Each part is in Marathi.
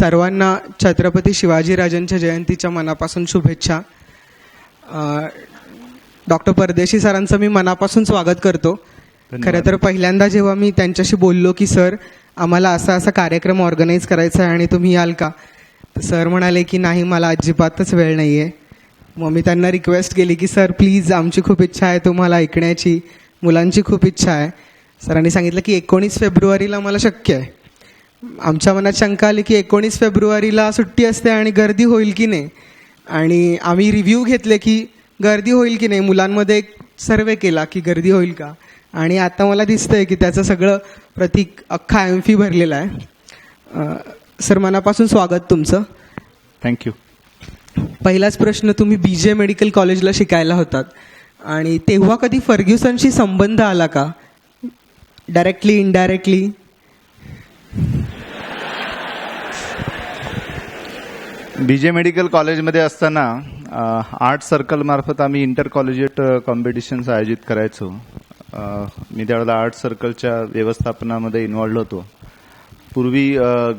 सर्वांना छत्रपती शिवाजीराजांच्या जयंतीच्या मनापासून शुभेच्छा. डॉक्टर परदेशी सरांचं मी मनापासून स्वागत करतो. खरं तर पहिल्यांदा जेव्हा मी त्यांच्याशी बोललो की सर आम्हाला असा असा कार्यक्रम ऑर्गनाईज करायचा आहे आणि तुम्ही याल का, तर सर म्हणाले की नाही मला अजिबातच वेळ नाही आहे. मग मी त्यांना रिक्वेस्ट केली की सर प्लीज आमची खूप इच्छा आहे तुम्हाला ऐकण्याची, मुलांची खूप इच्छा आहे. सरांनी सांगितलं की 19 फेब्रुवारीला मला शक्य आहे. आमच्या मनात शंका आली की 19 फेब्रुवारीला सुट्टी असते आणि गर्दी होईल की नाही, आणि आम्ही रिव्ह्यू घेतले की गर्दी होईल की नाही. मुलांमध्ये एक सर्वे केला की गर्दी होईल का, आणि आता मला दिसतंय की त्याचं सगळं प्रतीक अख्खा एम्फी भरलेला आहे. सर मनापासून स्वागत तुमचं. थँक्यू. पहिलाच प्रश्न, तुम्ही BJ मेडिकल कॉलेजला शिकायला होतात आणि तेव्हा कधी फर्ग्युसनशी संबंध आला का, डायरेक्टली इनडायरेक्टली? BJ मेडिकल कॉलेजमध्ये असताना आर्ट सर्कल मार्फत आम्ही इंटर कॉलेजिएट कॉम्पिटिशन्स आयोजित करायचो. मी त्यावेळेला आर्ट सर्कलच्या व्यवस्थापनामध्ये इन्व्हॉल्ड होतो. पूर्वी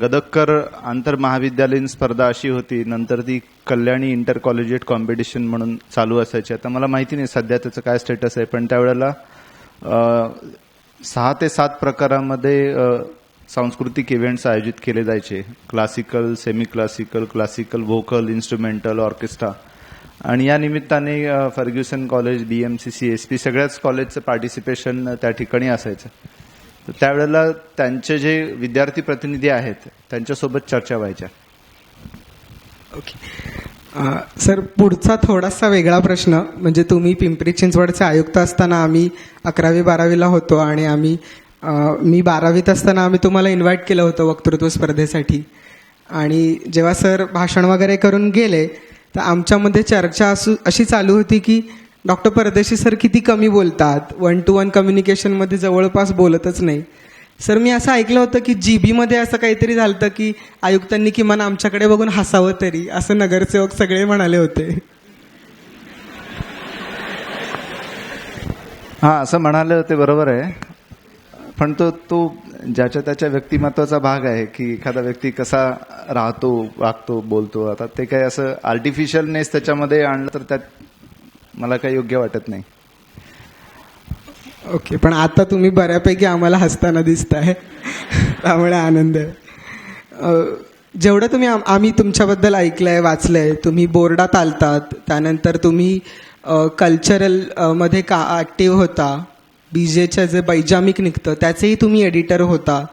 गदक्कर आंतरमहाविद्यालयीन स्पर्धा अशी होती, नंतर ती कल्याणी इंटर कॉलेजिएट कॉम्पिटिशन म्हणून चालू असायची. आता मला माहिती नाही सध्या त्याचं काय स्टेटस आहे, पण त्यावेळेला 6 ते 7 प्रकारामध्ये सांस्कृतिक इव्हेंट्स आयोजित केले जायचे. Classical, semi classical, classical vocal, instrumental, orchestra. आणि या निमित्ताने फर्ग्युसन कॉलेज, BMC, CSP सगळ्याच कॉलेजचं पार्टिसिपेशन त्या ठिकाणी असायचं. तर त्यावेळेला त्यांचे जे विद्यार्थी प्रतिनिधी आहेत त्यांच्यासोबत चर्चा व्हायच्या. ओके सर, पुढचा थोडासा वेगळा प्रश्न, म्हणजे तुम्ही पिंपरी चिंचवडचे आयुक्त असताना आम्ही 11वी-12वीला होतो आणि मी 12वीत असताना आम्ही तुम्हाला इन्व्हाइट केलं होतं वक्तृत्व स्पर्धेसाठी. आणि जेव्हा सर भाषण वगैरे करून गेले तर आमच्यामध्ये चर्चा अशी चालू होती की डॉक्टर परदेशी सर किती कमी बोलतात, 1-to-1 कम्युनिकेशनमध्ये जवळपास बोलतच नाही. सर मी असं ऐकलं होतं की GB असं काहीतरी झालं होतं की आयुक्तांनी किमान आमच्याकडे बघून हसावं तरी, असं नगरसेवक सगळे म्हणाले होते. हां, असं म्हणाले होते, बरोबर आहे. पण तो ज्याच्या त्याच्या व्यक्तिमत्वाचा भाग आहे की एखादा व्यक्ती कसा राहतो, वागतो, बोलतो. आता ते काही असं आर्टिफिशियलनेस त्याच्यामध्ये आणलं तर त्यात मला काही योग्य वाटत नाही. ओके, पण आता तुम्ही बऱ्यापैकी आम्हाला हसताना दिसताय, त्यामुळे आनंद आहे. जेवढं तुम्ही आम्ही तुमच्याबद्दल ऐकलंय, वाचलंय, तुम्ही बोर्डात आलतात, त्यानंतर तुम्ही कल्चरल मध्ये ॲक्टिव्ह होता, BJचं जे बैजामिक निघतं त्याचेही तुम्ही एडिटर होता,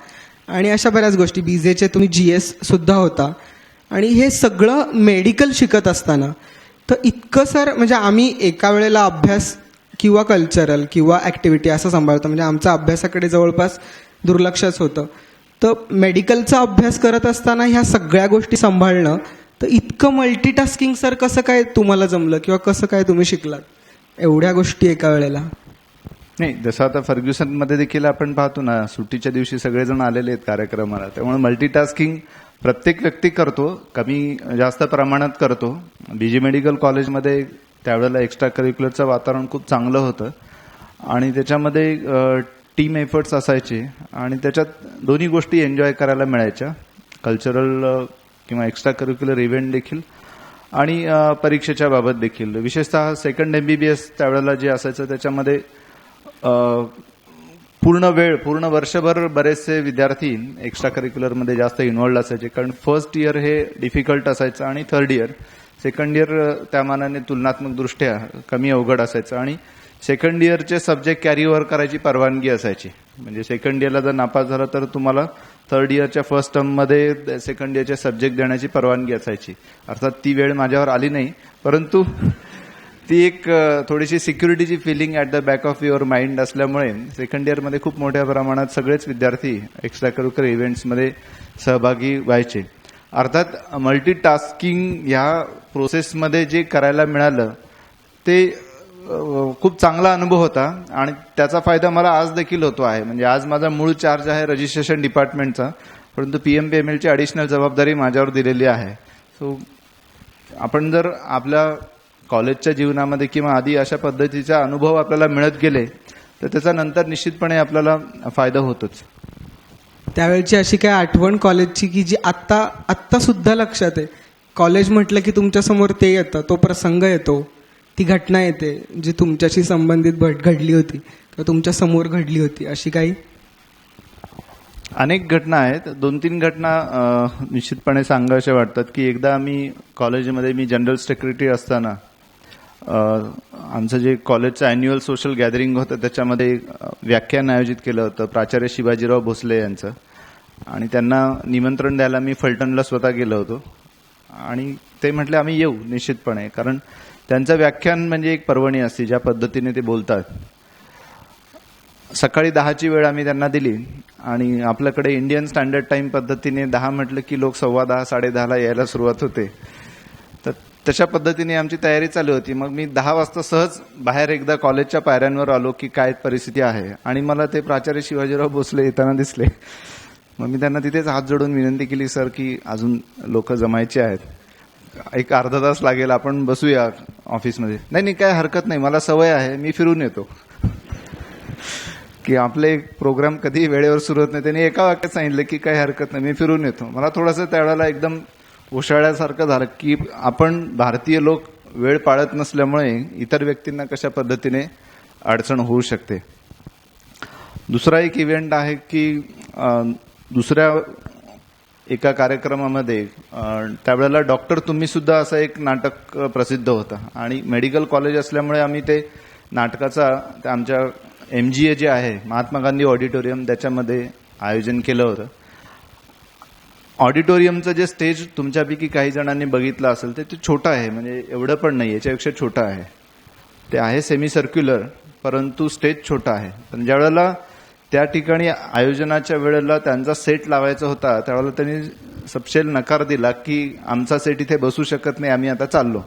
आणि अशा बऱ्याच गोष्टी. BJचे तुम्ही GS सुद्धा होता. आणि हे सगळं मेडिकल शिकत असताना तर इतकं सर, म्हणजे आम्ही एका वेळेला अभ्यास किंवा कल्चरल किंवा ॲक्टिव्हिटी असं सांभाळतो, म्हणजे आमच्या अभ्यासाकडे जवळपास दुर्लक्षच होतं. तर मेडिकलचा अभ्यास करत असताना ह्या सगळ्या गोष्टी सांभाळणं, तर इतकं मल्टीटास्किंग सर कसं काय तुम्हाला जमलं, किंवा कसं काय तुम्ही शिकलात एवढ्या गोष्टी एका वेळेला? नाही, जसं आता फर्ग्युसनमध्ये देखील आपण पाहतो ना, सुट्टीच्या दिवशी सगळेजण आलेले आहेत कार्यक्रमाला. त्यामुळे मल्टीटास्किंग प्रत्येक व्यक्ती करतो, कमी जास्त प्रमाणात करतो. BJ मेडिकल कॉलेजमध्ये त्यावेळेला एक्स्ट्रा करिक्युलरचं वातावरण खूप चांगलं होतं आणि त्याच्यामध्ये टीम एफर्ट्स असायचे आणि त्याच्यात दोन्ही गोष्टी एन्जॉय करायला मिळायच्या, कल्चरल किंवा एक्स्ट्रा करिक्युलर इव्हेंट देखील आणि परीक्षेच्या बाबत देखील. विशेषतः सेकंड MBBS त्यावेळेला जे असायचं त्याच्यामध्ये पूर्ण वर्षभर बरेचसे विद्यार्थी एक्स्ट्रा करिक्युलरमध्ये जास्त इन्व्हॉल्ड असायचे, कारण फर्स्ट इयर हे डिफिकल्ट असायचं आणि थर्ड इयर, सेकंड इयर त्या मानाने तुलनात्मक दृष्ट्या कमी अवघड असायचं. आणि सेकंड इयरचे सब्जेक्ट कॅरी ओव्हर करायची परवानगी असायची, म्हणजे सेकंड इयरला जर नापास झाला तर तुम्हाला थर्ड इयरच्या फर्स्ट टर्ममध्ये सेकंड इयरचे सब्जेक्ट देण्याची परवानगी असायची. अर्थात ती वेळ माझ्यावर आली नाही, परंतु ती एक थोडीशी सिक्युरिटीची feeling at the back of your mind असल्यामुळे सेकंड इयरमध्ये खूप मोठ्या प्रमाणात सगळेच विद्यार्थी एक्स्ट्रा करिक्युलर इव्हेंट्समध्ये सहभागी व्हायचे. अर्थात मल्टीटास्किंग ह्या प्रोसेसमध्ये जे करायला मिळालं ते खूप चांगला अनुभव होता आणि त्याचा फायदा मला आज देखील होतो आहे. म्हणजे आज माझा मूळ चार्ज आहे रजिस्ट्रेशन डिपार्टमेंटचा, परंतु PMPMLची ॲडिशनल जबाबदारी माझ्यावर दिलेली आहे. सो आपण जर आपल्या कॉलेजच्या जीवनामध्ये किंवा आधी अशा पद्धतीचा अनुभव आपल्याला मिळत गेले तर त्याचा नंतर निश्चितपणे आपल्याला फायदा होतोच. त्यावेळची अशी काय आठवण कॉलेजची की जी आत्ता सुद्धा लक्षात आहे? कॉलेज म्हटलं की तुमच्यासमोर ते येतं, तो प्रसंग येतो, ती घटना येते जी तुमच्याशी संबंधित घडली होती किंवा तुमच्या समोर घडली होती, अशी काही? अनेक घटना आहेत. 2-3 घटना निश्चितपणे सांगाव्याशा वाटतात. की एकदा आम्ही कॉलेजमध्ये, मी जनरल सेक्रेटरी असताना आमचं जे कॉलेजचं अॅन्युअल सोशल गॅदरिंग होतं त्याच्यामध्ये व्याख्यान आयोजित केलं होतं प्राचार्य शिवाजीराव भोसले यांचं, आणि त्यांना निमंत्रण द्यायला मी फलटणला स्वतः गेलो होतो. आणि ते म्हटले आम्ही येऊ निश्चितपणे, कारण त्यांचं व्याख्यान म्हणजे एक पर्वणी असते, ज्या पद्धतीने ते बोलतात. सकाळी 10ची वेळ आम्ही त्यांना दिली, आणि आपल्याकडे इंडियन स्टँडर्ड टाइम पद्धतीने 10 म्हटलं की लोक 10:15 10:30ला यायला सुरुवात होते. तर तशा पद्धतीने आमची तयारी चालू होती. मग मी 10 वाजता सहज बाहेर एकदा कॉलेजच्या पायऱ्यांवर आलो की काय परिस्थिती आहे, आणि मला ते प्राचार्य शिवाजीराव भोसले येताना दिसले. मग मी त्यांना तिथेच हात जोडून विनंती केली, सर की अजून लोक जमायचे आहेत, एक अर्धा तास लागेल, आपण बसूया ऑफिसमध्ये. नाही काय हरकत नाही, मला सवय आहे, मी फिरून येतो. की आपले प्रोग्राम कधी वेळेवर सुरू होत नाही. त्यांनी एका वाक्यात सांगितलं की काही हरकत नाही, मी फिरून येतो. मला थोडंसं त्यावेळेला एकदम ओशाळ्यासारखं झालं की आपण भारतीय लोक वेळ पाळत नसल्यामुळे इतर व्यक्तींना कशा पद्धतीने अडचण होऊ शकते. दुसरा एक इव्हेंट आहे की दुसऱ्या एका कार्यक्रमामध्ये त्यावेळेला डॉक्टर तुम्ही सुद्धा असं एक नाटक प्रसिद्ध होतं, आणि मेडिकल कॉलेज असल्यामुळे आम्ही ते नाटकाचा आमच्या MGA जे आहे महात्मा गांधी ऑडिटोरियम त्याच्यामध्ये आयोजन केलं होतं. ऑडिटोरियमचं जे स्टेज तुमच्यापैकी काही जणांनी बघितलं असेल ते छोटं आहे, म्हणजे एवढं पण नाही, याच्यापेक्षा छोटं आहे. ते आहे सेमी सर्क्युलर, परंतु स्टेज छोटा आहे. पण ज्यावेळेला त्या ठिकाणी आयोजनाच्या वेळेला त्यांचा सेट लावायचा होता त्यावेळेला त्यांनी सपशेल नकार दिला की आमचा सेट इथे बसू शकत नाही, आम्ही आता चाललो.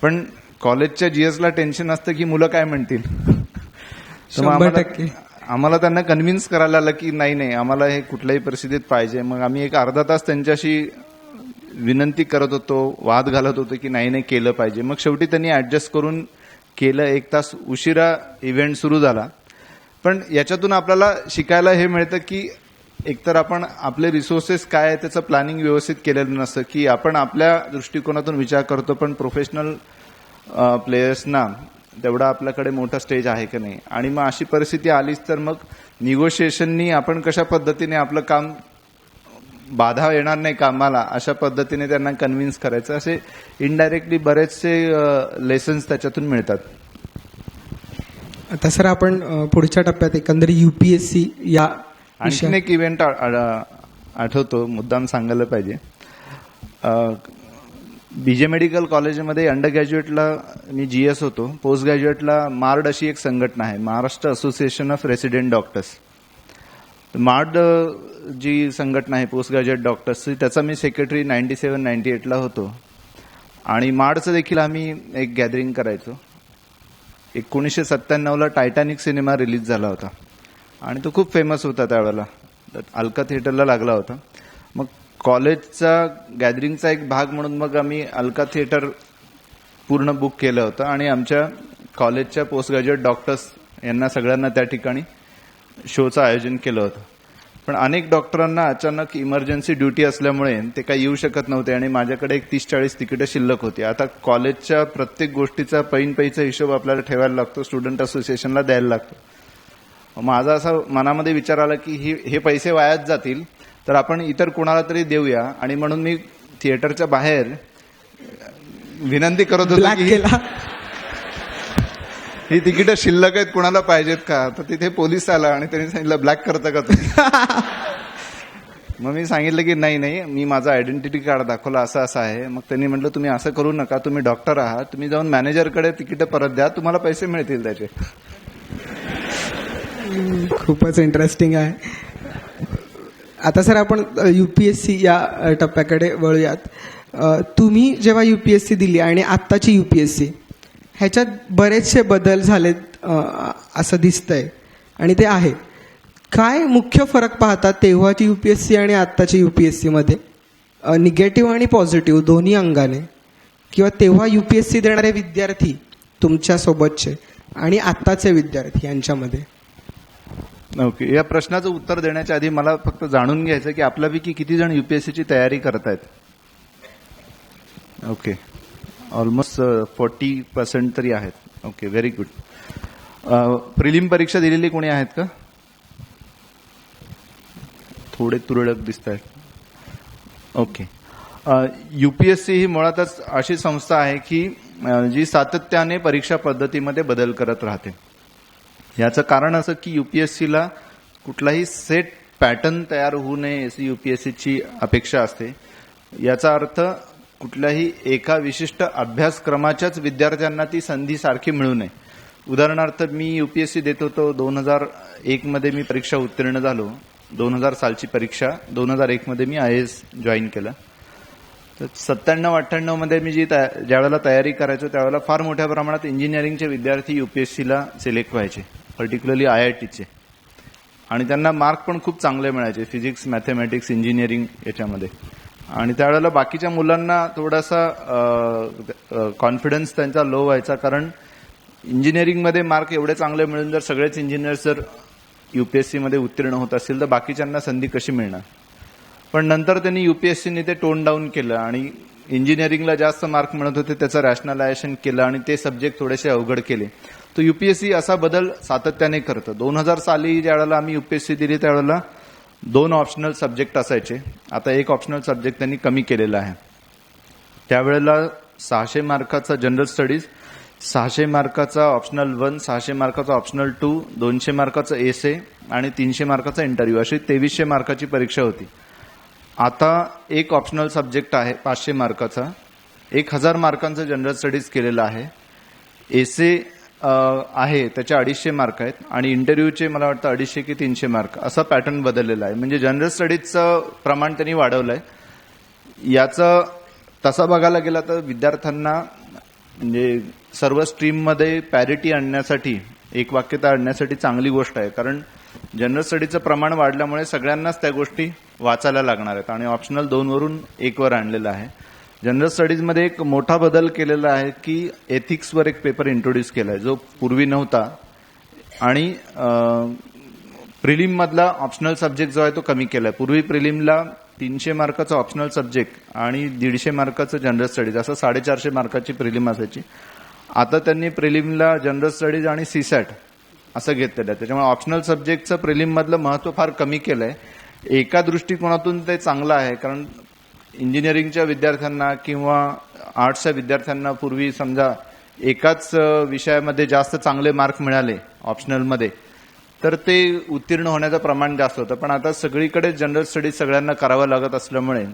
पण कॉलेजच्या GSला टेन्शन असतं की मुलं काय म्हणतील. 100% आम्हाला त्यांना कन्व्हिन्स करायला आलं की नाही आम्हाला हे कुठल्याही परिस्थितीत पाहिजे. मग आम्ही एक अर्धा तास त्यांच्याशी विनंती करत होतो, वाद घालत होतो की नाही केलं पाहिजे. मग शेवटी त्यांनी ऍडजस्ट करून केलं. 1 तास उशिरा इव्हेंट सुरू झाला. पण याच्यातून आपल्याला शिकायला हे मिळतं की एकतर आपण आपले रिसोर्सेस काय आहे त्याचं प्लॅनिंग व्यवस्थित केलेलं नसतं, की आपण आपल्या दृष्टिकोनातून विचार करतो पण प्रोफेशनल प्लेयर्सना तेवढा आपल्याकडे मोठा स्टेज आहे की नाही. आणि मग अशी परिस्थिती आलीच तर मग निगोशिएशननी आपण कशा पद्धतीने आपलं काम, बाधा येणार नाही कामाला, अशा पद्धतीने त्यांना कन्व्हिन्स करायचं. असे इनडायरेक्टली बरेचसे लेसन्स त्याच्यातून मिळतात. आता सर आपण पुढच्या टप्प्यात एकंदर UPSC या आणखीन एक इव्हेंट आठवतो, मुद्दाम सांगायला पाहिजे. BJ मेडिकल कॉलेजमध्ये अंडर ग्रॅज्युएटला मी GS होतो. पोस्ट ग्रॅज्युएटला मार्ड अशी एक संघटना आहे, Maharashtra association of resident doctors. MARD जी संघटना आहे पोस्ट ग्रॅज्युएट डॉक्टर्सची, त्याचा मी सेक्रेटरी 97-98ला होतो. आणि मार्डचं देखील आम्ही एक गॅदरिंग करायचो. 1997ला टायटॅनिक सिनेमा रिलीज झाला होता आणि तो खूप फेमस होता त्यावेळेला, अलका थिएटरला लागला होता. मग कॉलेजचा गॅदरिंगचा एक भाग म्हणून मग आम्ही अलका थिएटर पूर्ण बुक केलं होतं आणि आमच्या कॉलेजच्या पोस्ट ग्रॅज्युएट डॉक्टर्स यांना सगळ्यांना त्या ठिकाणी शोचं आयोजन केलं होतं. पण अनेक डॉक्टरांना अचानक इमर्जन्सी ड्युटी असल्यामुळे ते काही येऊ शकत नव्हते आणि माझ्याकडे एक 30-40 तिकीटं शिल्लक होती. आता कॉलेजच्या प्रत्येक गोष्टीचा पैचा हिशोब आपल्याला ठेवायला लागतो, स्टुडंट असोसिएशनला द्यायला लागतो. माझा असा मनामध्ये विचार आला की हे पैसे वायाच जातील, तर आपण इतर कुणाला तरी देऊया. आणि म्हणून मी थिएटरच्या बाहेर विनंती करत होतो की ही तिकीटं शिल्लक आहेत, कुणाला पाहिजेत का. तर तिथे पोलीस आला आणि त्यांनी सांगितलं ब्लॅक करता का तुम्ही. मग मी सांगितलं की नाही, मी माझा आयडेंटिटी कार्ड दाखवला, असं आहे. मग त्यांनी म्हटलं तुम्ही असं करू नका, तुम्ही डॉक्टर आहात, तुम्ही जाऊन मॅनेजरकडे तिकीटं परत द्या, तुम्हाला पैसे मिळतील त्याचे. खूपच इंटरेस्टिंग आहे. आता सर आपण UPSC या टप्प्याकडे वळूयात. तुम्ही जेव्हा UPSC दिली आणि आत्ताची UPSC ह्याच्यात बरेचसे बदल झालेत असं दिसतंय आणि ते आहे. काय मुख्य फरक पाहतात तेव्हाची UPSC आणि आत्ताची UPSC मध्ये, निगेटिव्ह आणि पॉझिटिव्ह दोन्ही अंगाने, किंवा तेव्हा UPSC देणारे विद्यार्थी तुमच्या सोबतचे आणि आत्ताचे विद्यार्थी यांच्यामध्ये? ओके, या प्रश्नाचं उत्तर देण्याच्या आधी मला फक्त जाणून घ्यायचं की आपल्यापैकी किती जण युपीएससीची तयारी करतायत. ओके, ऑलमोस्ट 40% तरी आहेत. Okay, very good. प्रिलिम परीक्षा दिलेली कोणी आहेत का? थोडे तुरळक दिसत आहेत. ओके, युपीएससी ही मुळातच अशी संस्था आहे की जी सातत्याने परीक्षा पद्धतीमध्ये बदल करत राहते. याचं कारण असं की युपीएससीला कुठलाही सेट पॅटर्न तयार होऊ नये अशी युपीएससीची अपेक्षा असते. याचा अर्थ कुठल्याही एका विशिष्ट अभ्यासक्रमाच्याच विद्यार्थ्यांना ती संधी सारखी मिळू नये. उदाहरणार्थ मी युपीएससी देत होतो. 2001 मध्ये मी परीक्षा उत्तीर्ण झालो. 2000 सालची परीक्षा, 2001 मध्ये मी IAS जॉईन केलं. तर 97-98 मध्ये मी ज्यावेळेला तयारी करायचो त्यावेळेला फार मोठ्या प्रमाणात इंजिनिअरिंगचे विद्यार्थी युपीएससीला सिलेक्ट व्हायचे, पर्टिक्युलरली IITचे, आणि त्यांना मार्क पण खूप चांगले मिळायचे फिजिक्स, मॅथमॅटिक्स, इंजिनिअरिंग याच्यामध्ये. आणि त्यावेळेला बाकीच्या मुलांना थोडासा कॉन्फिडन्स त्यांचा लो व्हायचा, कारण इंजिनिअरिंगमध्ये मार्क एवढे चांगले मिळून जर सगळेच इंजिनियर्स जर युपीएससीमध्ये उत्तीर्ण होत असतील तर बाकीच्यांना संधी कशी मिळणार. पण नंतर त्यांनी युपीएससीने ते टोन डाऊन केलं आणि इंजिनिअरिंगला जास्त मार्क मिळत होते त्याचं रॅशनलायझेशन केलं आणि ते सब्जेक्ट थोडेसे अवघड केले. तर युपीएससी असा बदल सातत्याने करतं. 2000 साली ज्यावेळेला आम्ही युपीएससी दिली त्यावेळेला 2 ऑप्शनल सब्जेक्ट असायचे. आता 1 ऑप्शनल सब्जेक्ट त्यांनी कमी केलेला आहे. त्यावेळेला 600 मार्काचा जनरल स्टडीज, 600 मार्काचा ऑप्शनल 1, 600 मार्काचा ऑप्शनल 2, 200 मार्काचा एसे आणि 300 मार्काचा इंटरव्ह्यू, अशी 2300 मार्काची परीक्षा होती. आता 1 ऑप्शनल सब्जेक्ट आहे 500 मार्काचा, 1000 मार्कांचं जनरल स्टडीज केलेलं आहे. एसे आहे त्याचे 250 मार्क आहेत आणि इंटरव्ह्यूचे मला वाटतं 250 की 300 मार्क, असा पॅटर्न बदललेला आहे. म्हणजे जनरल स्टडीजचं प्रमाण त्यांनी वाढवलं आहे. याचं तसा बघायला गेला तर विद्यार्थ्यांना म्हणजे सर्व स्ट्रीममध्ये पॅरिटी आणण्यासाठी, एकवाक्यता आणण्यासाठी चांगली गोष्ट आहे. कारण जनरल स्टडीचं प्रमाण वाढल्यामुळे सगळ्यांनाच त्या गोष्टी वाचायला लागणार आहेत आणि ऑप्शनल 2 वरून 1 वर आणलेलं आहे. जनरल स्टडीजमध्ये एक मोठा बदल केलेला आहे की एथिक्सवर एक पेपर इंट्रोड्यूस केला आहे जो पूर्वी नव्हता. आणि प्रिलिममधला ऑप्शनल सब्जेक्ट जो आहे तो कमी केला आहे. पूर्वी प्रिलिमला 300 मार्काचा ऑप्शनल सब्जेक्ट आणि 150 मार्काचं जनरल स्टडीज, असं 450 मार्काची प्रिलिम असायची. आता त्यांनी प्रिलिमला जनरल स्टडीज आणि सीसॅट असं घेतलेलं आहे. त्याच्यामुळे ऑप्शनल सब्जेक्टचं प्रिलिममधलं महत्त्व फार कमी केलं आहे. एका दृष्टिकोनातून ते चांगलं आहे, कारण इंजिनिअरिंगच्या विद्यार्थ्यांना किंवा आर्ट्सच्या विद्यार्थ्यांना पूर्वी समजा एकाच विषयामध्ये जास्त चांगले मार्क मिळाले ऑप्शनलमध्ये तर ते उत्तीर्ण होण्याचं प्रमाण जास्त होतं. पण आता सगळीकडे जनरल स्टडीज सगळ्यांना करावं लागत असल्यामुळे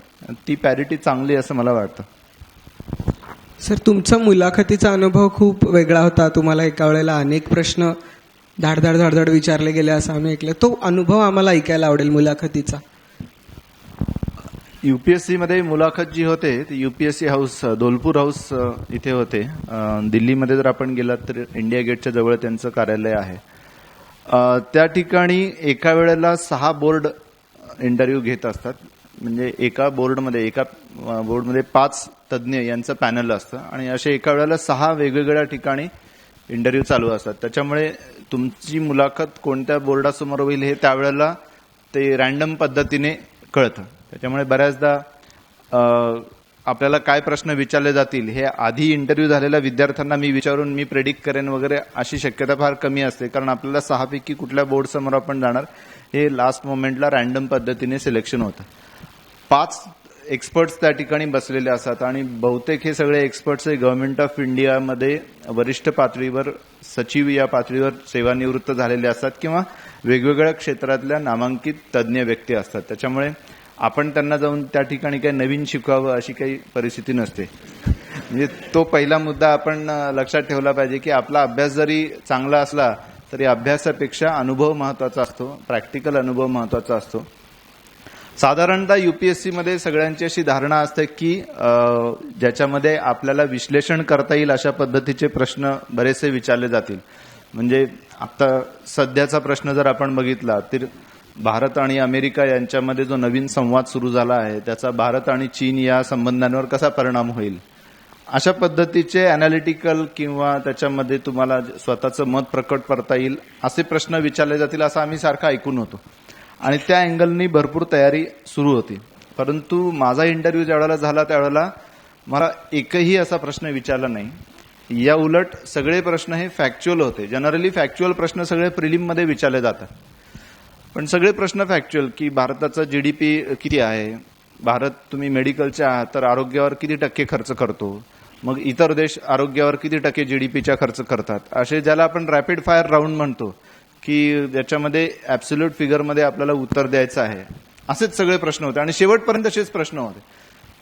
ती पॅरिटी चांगली असं मला वाटतं. सर, तुमचा मुलाखतीचा अनुभव खूप वेगळा होता. तुम्हाला एका वेळेला अनेक प्रश्न धाडधाड विचारले गेले असं आम्ही ऐकलं. तो अनुभव आम्हाला ऐकायला आवडेल मुलाखतीचा. युपीएससीमध्ये मुलाखत जी होते ती युपीएससी हाऊस, दौलपूर हाऊस इथे होते. दिल्लीमध्ये जर आपण गेलात तर इंडिया गेटच्या जवळ त्यांचं कार्यालय आहे. त्या ठिकाणी एका वेळेला 6 बोर्ड इंटरव्ह्यू घेत असतात. म्हणजे एका बोर्डमध्ये 5 तज्ज्ञ यांचं पॅनल असतं आणि असे एका वेळेला 6 वेगवेगळ्या ठिकाणी इंटरव्ह्यू चालू असतात. त्याच्यामुळे तुमची मुलाखत कोणत्या बोर्डासमोर होईल हे त्यावेळेला ते रॅन्डम पद्धतीने कळतं. त्याच्यामुळे बऱ्याचदा आपल्याला काय प्रश्न विचारले जातील हे आधी इंटरव्ह्यू झालेल्या विद्यार्थ्यांना मी विचारून मी प्रेडिक्ट करेन वगैरे अशी शक्यता फार कमी असते. कारण आपल्याला 6 पैकी कुठल्या बोर्डसमोर आपण जाणार हे लास्ट मोमेंटला रॅन्डम पद्धतीने सिलेक्शन होतं. 5 एक्सपर्ट्स त्या ठिकाणी बसलेले असतात आणि बहुतेक हे सगळे एक्सपर्ट्स हे गव्हर्नमेंट ऑफ इंडियामध्ये वरिष्ठ पातळीवर, सचिव या पातळीवर सेवानिवृत्त झालेले असतात किंवा वेगवेगळ्या क्षेत्रातल्या नामांकित तज्ज्ञ व्यक्ती असतात. त्याच्यामुळे आपण त्यांना जाऊन त्या ठिकाणी काही नवीन शिकवावं अशी काही परिस्थिती नसते. म्हणजे तो पहिला मुद्दा आपण लक्षात ठेवला पाहिजे की आपला अभ्यास जरी चांगला असला तरी अभ्यासापेक्षा अनुभव महत्वाचा असतो, प्रॅक्टिकल अनुभव महत्वाचा असतो. साधारणतः युपीएससीमध्ये सगळ्यांची अशी धारणा असते की ज्याच्यामध्ये आपल्याला विश्लेषण करता येईल अशा पद्धतीचे प्रश्न बरेचसे विचारले जातील. म्हणजे आता सध्याचा प्रश्न जर आपण बघितला तर भारत आणि अमेरिका यांच्यामध्ये जो नवीन संवाद सुरू झाला आहे त्याचा भारत आणि चीन या संबंधांवर कसा परिणाम होईल अशा पद्धतीचे अनालिटिकल किंवा त्याच्यामध्ये तुम्हाला स्वतःचं मत प्रकट करता येईल असे प्रश्न विचारले जातील असं आम्ही सारखं ऐकून होतो आणि त्या अँगलनी भरपूर तयारी सुरू होती. परंतु माझा इंटरव्ह्यू ज्यावेळेला झाला त्यावेळेला मला एकही असा प्रश्न विचारला नाही. या उलट सगळे प्रश्न हे फॅक्च्युअल होते. जनरली फॅक्च्युअल प्रश्न सगळे प्रिलिममध्ये विचारले जातात, पण सगळे प्रश्न फॅक्च्युअल की भारताचा जीडीपी किती आहे, भारत तुम्ही मेडिकलचे आहात तर आरोग्यावर किती टक्के खर्च करतो, मग इतर देश आरोग्यावर किती टक्के जीडीपीचा खर्च करतात, असे ज्याला आपण रॅपिड फायर राऊंड म्हणतो की ज्याच्यामध्ये ॲब्सोल्यूट फिगरमध्ये आपल्याला उत्तर द्यायचं आहे, असेच सगळे प्रश्न होते आणि शेवटपर्यंत असेच प्रश्न होते.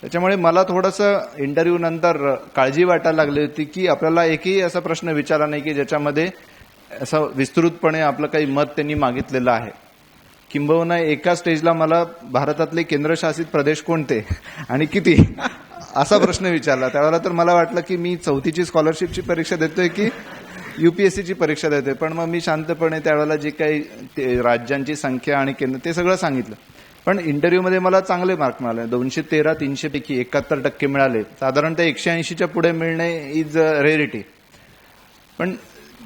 त्याच्यामुळे मला थोडंसं इंटरव्ह्यू नंतर काळजी वाटायला लागली होती की आपल्याला एकही असा प्रश्न विचारला नाही की ज्याच्यामध्ये असं विस्तृतपणे आपलं काही मत त्यांनी मागितलेलं आहे. किंबहुना एका स्टेजला मला भारतातले केंद्रशासित प्रदेश कोणते आणि किती असा प्रश्न विचारला. त्यावेळेला तर मला वाटलं की मी 4थीची स्कॉलरशिपची परीक्षा देतोय की UPSCची परीक्षा देतोय. पण मग मी शांतपणे त्यावेळेला जे काही राज्यांची संख्या आणि केंद्र ते सगळं सांगितलं. पण इंटरव्ह्यूमध्ये मला चांगले मार्क मिळाले. 213 300 पैकी 71% मिळाले. साधारणतः 180च्या पुढे मिळणे इज रेअरिटी. पण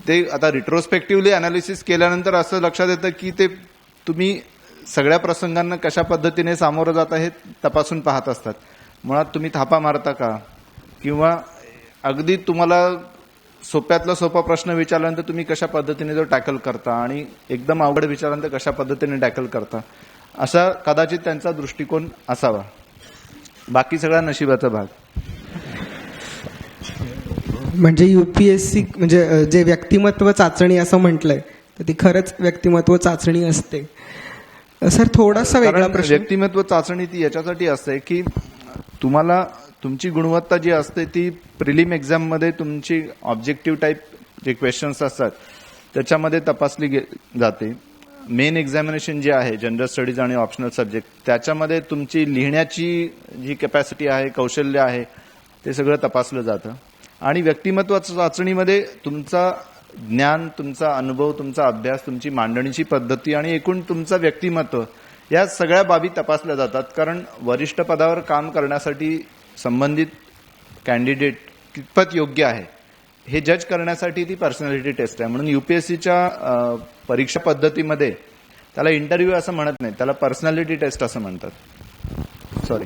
ते आता रिट्रोस्पेक्टिव्हली अनालिसिस केल्यानंतर असं लक्षात येतं की ते तुम्ही सगळ्या प्रसंगांना कशा पद्धतीने सामोरं जाता हे तपासून पाहत असतात. मुळात तुम्ही थापा मारता का, किंवा अगदी तुम्हाला सोप्यातला सोपा प्रश्न विचारल्यानंतर तुम्ही कशा पद्धतीने तो टॅकल करता आणि एकदम अवघड विचारल्यानंतर कशा पद्धतीने टॅकल करता, असा कदाचित त्यांचा दृष्टिकोन असावा. बाकी सगळा नशिबाचा भाग. म्हणजे UPSC म्हणजे जे व्यक्तिमत्व चाचणी असं म्हटलंय तर ती खरंच व्यक्तिमत्व चाचणी असते. सर थोडासा वेगळा प्रश्न. व्यक्तिमत्व चाचणी ती याच्यासाठी असते की तुम्हाला तुमची गुणवत्ता जी असते ती प्रिलिम एक्झाममध्ये तुमची ऑब्जेक्टिव्ह टाईप जे क्वेश्चन्स असतात त्याच्यामध्ये तपासली जाते. मेन एक्झामिनेशन जे आहे जनरल स्टडीज आणि ऑप्शनल सब्जेक्ट त्याच्यामध्ये तुमची लिहिण्याची जी कॅपॅसिटी आहे, कौशल्य आहे, ते सगळं तपासलं जातं. आणि व्यक्तिमत्व चाचणीमध्ये तुमचा ज्ञान, तुमचा अनुभव, तुमचा अभ्यास, तुमची मांडणीची पद्धती आणि एकूण तुमचं व्यक्तिमत्व या सगळ्या बाबी तपासल्या जातात. कारण वरिष्ठ पदावर काम करण्यासाठी संबंधित कॅन्डिडेट कितपत योग्य आहे हे जज करण्यासाठी ती पर्सनॅलिटी टेस्ट आहे. म्हणून UPSCच्या परीक्षा पद्धतीमध्ये त्याला इंटरव्ह्यू असं म्हणत नाही, त्याला पर्सनॅलिटी टेस्ट असं म्हणतात. सॉरी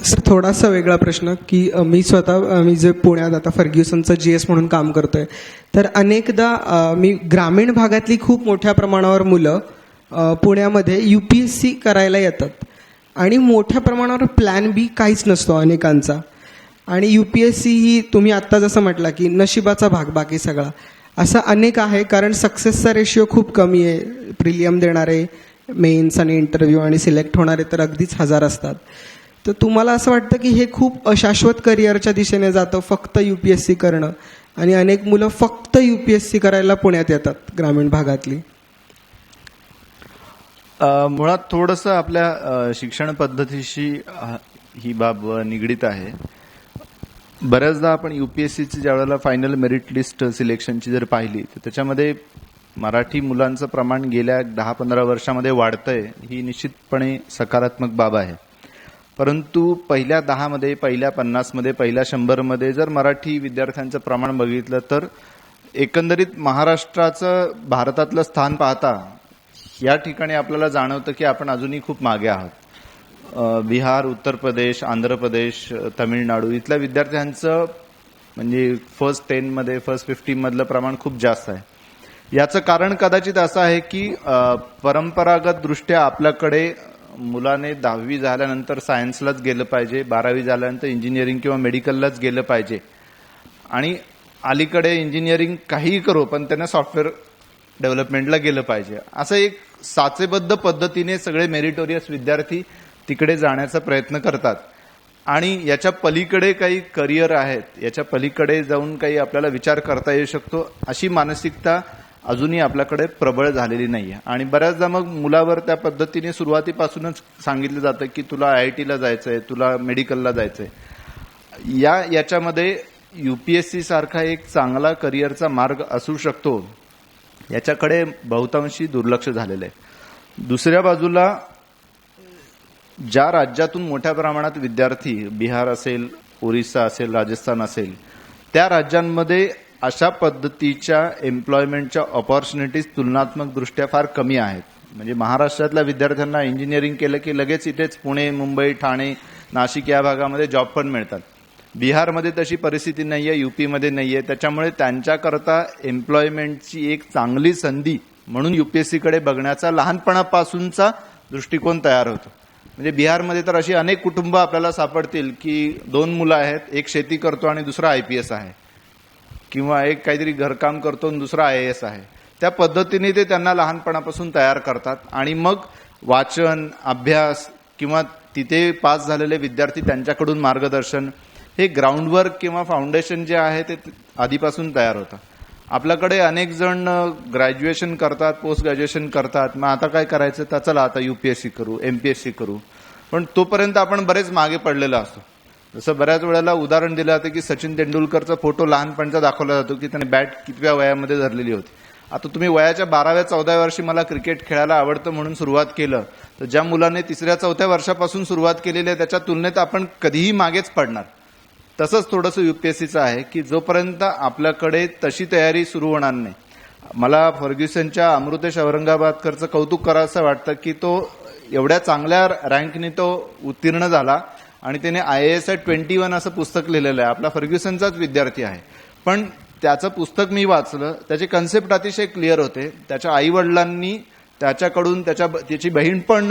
सर, थोडासा वेगळा प्रश्न की मी जे पुण्यात आता फर्ग्युसनचं GS म्हणून काम करतोय, तर अनेकदा मी ग्रामीण भागातली खूप मोठ्या प्रमाणावर मुलं पुण्यामध्ये UPSC करायला येतात आणि मोठ्या प्रमाणावर प्लॅन बी काहीच नसतो अनेकांचा. आणि UPSC ही तुम्ही आत्ता जसं म्हटलं की नशिबाचा भाग बाकी सगळा, असं अनेक आहे. कारण सक्सेसचा रेशिओ खूप कमी आहे. प्रिलियम देणारे, मेन्स आणि इंटरव्ह्यू आणि सिलेक्ट होणारे तर अगदीच 1000 असतात. तर तुम्हाला असं वाटतं की हे खूप अशाश्वत करिअरच्या दिशेने जातं फक्त UPSC करणं, आणि अनेक मुलं फक्त UPSC करायला पुण्यात येतात ग्रामीण भागातली? मुळात थोडंसं आपल्या शिक्षण पद्धतीशी ही बाब निगडीत आहे. बऱ्याचदा आपण UPSCची ज्या वेळेला फायनल मेरिट लिस्ट सिलेक्शनची जर पाहिली तर त्याच्यामध्ये मराठी मुलांचं प्रमाण गेल्या 10-15 वर्षामध्ये वाढतंय, ही निश्चितपणे सकारात्मक बाब आहे. परंतु पहिल्या 10 मध्ये, पहिल्या 50 मध्ये, पहिल्या 100 मध्ये जर मराठी विद्यार्थ्यांचं प्रमाण बघितलं तर एकंदरीत महाराष्ट्राचं भारतातलं स्थान पाहता या ठिकाणी आपल्याला जाणवतं की आपण अजूनही खूप मागे आहोत. बिहार, उत्तर प्रदेश, आंध्र प्रदेश, तमिळनाडू इथल्या विद्यार्थ्यांचं म्हणजे फर्स्ट 10 मध्ये, फर्स्ट 50 मधलं प्रमाण खूप जास्त आहे. याचं कारण कदाचित असं आहे की परंपरागत दृष्ट्या आपल्याकडे मुलाने 10वी झाल्यानंतर सायन्सलाच गेलं पाहिजे, 12वी झाल्यानंतर इंजिनिअरिंग किंवा मेडिकललाच गेलं पाहिजे, आणि अलीकडे इंजिनिअरिंग काहीही करो पण त्यांना सॉफ्टवेअर डेव्हलपमेंटला गेलं पाहिजे, असं एक साचेबद्ध पद्धतीने सगळे मेरिटोरियस विद्यार्थी तिकडे जाण्याचा प्रयत्न करतात. आणि याच्या पलीकडे काही करिअर आहेत, याच्या पलीकडे जाऊन काही आपल्याला विचार करता येऊ शकतो, अशी मानसिकता अजूनही आपल्याकडे प्रबळ झालेली नाहीये. आणि बऱ्याचदा मग मुलावर त्या पद्धतीने सुरुवातीपासूनच सांगितलं जातं की तुला IITला जायचंय, तुला मेडिकलला जायचंय. याच्यामध्ये UPSC सारखा एक चांगला करिअरचा मार्ग असू शकतो याच्याकडे बहुतांशी दुर्लक्ष झालेलं आहे. दुसऱ्या बाजूला ज्या राज्यातून मोठ्या प्रमाणात विद्यार्थी, बिहार असेल, ओरिसा असेल, राजस्थान असेल, त्या राज्यांमध्ये अशा पद्धतीच्या एम्प्लॉयमेंटच्या ऑपॉर्च्युनिटीज तुलनात्मक दृष्ट्या फार कमी आहेत. म्हणजे महाराष्ट्रातल्या विद्यार्थ्यांना इंजिनिअरिंग केलं की लगेच इथेच पुणे, मुंबई, ठाणे, नाशिक या भागामध्ये जॉब पण मिळतात. बिहारमध्ये तशी परिस्थिती नाहीये, यूपीमध्ये नाहीये. त्याच्यामुळे त्यांच्याकरता एम्प्लॉयमेंटची एक चांगली संधी म्हणून यूपीएससीकडे बघण्याचा लहानपणापासूनचा दृष्टिकोन तयार होतो. म्हणजे बिहारमध्ये तर अशी अनेक कुटुंब आपल्याला सापडतील की 2 मुलं आहेत, एक शेती करतो आणि दुसरा IPS आहे, किंवा एक काहीतरी घरकाम करतो आणि दुसरा IAS आहे. त्या पद्धतीने ते त्यांना लहानपणापासून तयार करतात आणि मग वाचन, अभ्यास किंवा तिथे पास झालेले विद्यार्थी त्यांच्याकडून मार्गदर्शन, हे ग्राउंडवर्क किंवा फाउंडेशन जे आहे ते आधीपासून तयार होतं. आपल्याकडे अनेक जण ग्रॅज्युएशन करतात, पोस्ट ग्रॅज्युएशन करतात, मग आता काय करायचं, तर चला आता UPSC करू, MPSC करू, पण तोपर्यंत आपण बरेच मागे पडलेलो असतो. जसं बऱ्याच वेळेला उदाहरण दिलं जातं की सचिन तेंडुलकरचा फोटो लहानपणचा दाखवला जातो की त्याने बॅट कितव्या वयामध्ये धरलेली होती. आता तुम्ही वयाच्या 12व्या 14व्या वर्षी मला क्रिकेट खेळायला आवडतं म्हणून सुरुवात केलं, तर ज्या मुलाने 3ऱ्या 4थ्या वर्षापासून सुरुवात केलेली आहे त्याच्या तुलनेत आपण कधीही मागेच पडणार. तसंच थोडंसं UPSCचं आहे की जोपर्यंत आपल्याकडे तशी तयारी सुरू होणार नाही. मला फर्ग्युसनच्या अमृतेश औरंगाबादकरचं कौतुक करावंसं वाटतं की तो एवढ्या चांगल्या रँकने तो उत्तीर्ण झाला आणि त्याने IAS at 21 असं पुस्तक लिहिलेलं आहे. आपला फर्ग्युसनचाच विद्यार्थी आहे, पण त्याचं पुस्तक मी वाचलं, त्याचे कन्सेप्ट अतिशय क्लिअर होते. त्याच्या आईवडिलांनी त्याच्याकडून त्याची बहीण पण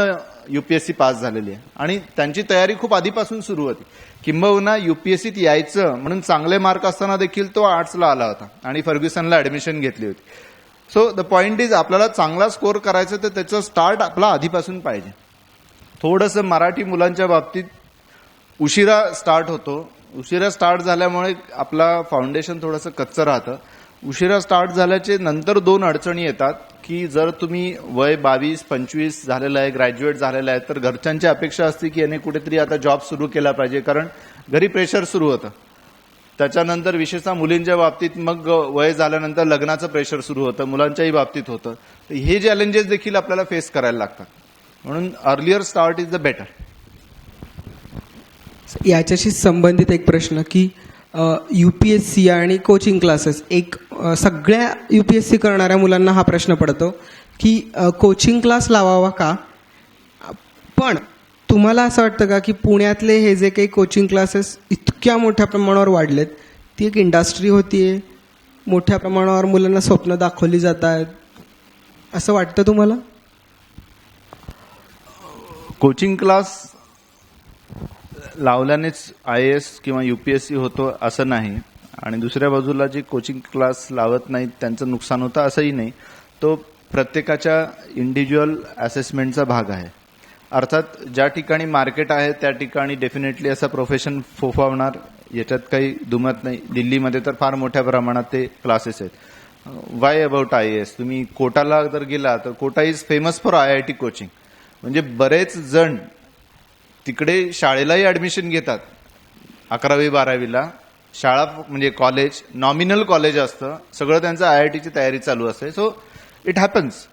UPSC पास झालेली आहे आणि त्यांची तयारी खूप आधीपासून सुरू होती. किंबहुना UPSCत यायचं म्हणून चांगले मार्क असताना देखील तो आर्ट्सला आला होता आणि फर्ग्युसनला ऍडमिशन घेतली होती. सो द पॉइंट इज, आपल्याला चांगला स्कोअर करायचं तर त्याचं स्टार्ट आपला आधीपासून पाहिजे. थोडंसं मराठी मुलांच्या बाबतीत उशिरा स्टार्ट होतो. उशिरा स्टार्ट झाल्यामुळे आपला फाउंडेशन थोडंसं कच्चं राहतं. उशिरा स्टार्ट झाल्याचे नंतर 2 अडचणी येतात की जर तुम्ही वय 22-25 झालेलं आहे, ग्रॅज्युएट झालेलं आहे, तर घरच्यांची अपेक्षा असते की याने कुठेतरी आता जॉब सुरू केला पाहिजे, कारण घरी प्रेशर सुरू होतं. त्याच्यानंतर विशेषतः मुलींच्या बाबतीत मग वय झाल्यानंतर लग्नाचं प्रेशर सुरू होतं, मुलांच्याही बाबतीत होतं. हे चॅलेंजेस देखील आपल्याला फेस करायला लागतात. म्हणून earlier start is the better. याच्याशी संबंधित एक प्रश्न की UPSC आणि कोचिंग क्लासेस, एक सगळ्या UPSC करणाऱ्या मुलांना हा प्रश्न पडतो की कोचिंग क्लास लावावा का. पण तुम्हाला असं वाटतं का की पुण्यातले हे जे काही कोचिंग क्लासेस इतक्या मोठ्या प्रमाणावर वाढलेत, ती एक इंडस्ट्री होतीये, मोठ्या प्रमाणावर मुलांना स्वप्न दाखवली जात आहेत, असं वाटतं तुम्हाला? कोचिंग क्लास लावल्यानेच IAS किंवा UPSC होतो असं नाही, आणि दुसऱ्या बाजूला जे कोचिंग क्लास लावत नाहीत त्यांचं नुकसान होतं असंही नाही. तो प्रत्येकाच्या इंडिव्हिज्युअल असेसमेंटचा भाग आहे. अर्थात ज्या ठिकाणी मार्केट आहे त्या ठिकाणी डेफिनेटली असं प्रोफेशन फोफावणार, याच्यात काही दुमत नाही. दिल्लीमध्ये तर फार मोठ्या प्रमाणात ते क्लासेस आहेत. वाय अबाउट IAS, तुम्ही कोटाला जर गेला तर Kota is famous for IIT coaching. म्हणजे बरेच जण तिकडे शाळेलाही ऍडमिशन घेतात. 11वी 12वीला शाळा म्हणजे कॉलेज, नॉमिनल कॉलेज असतं, सगळं त्यांचं IITची तयारी चालू असते. So it happens.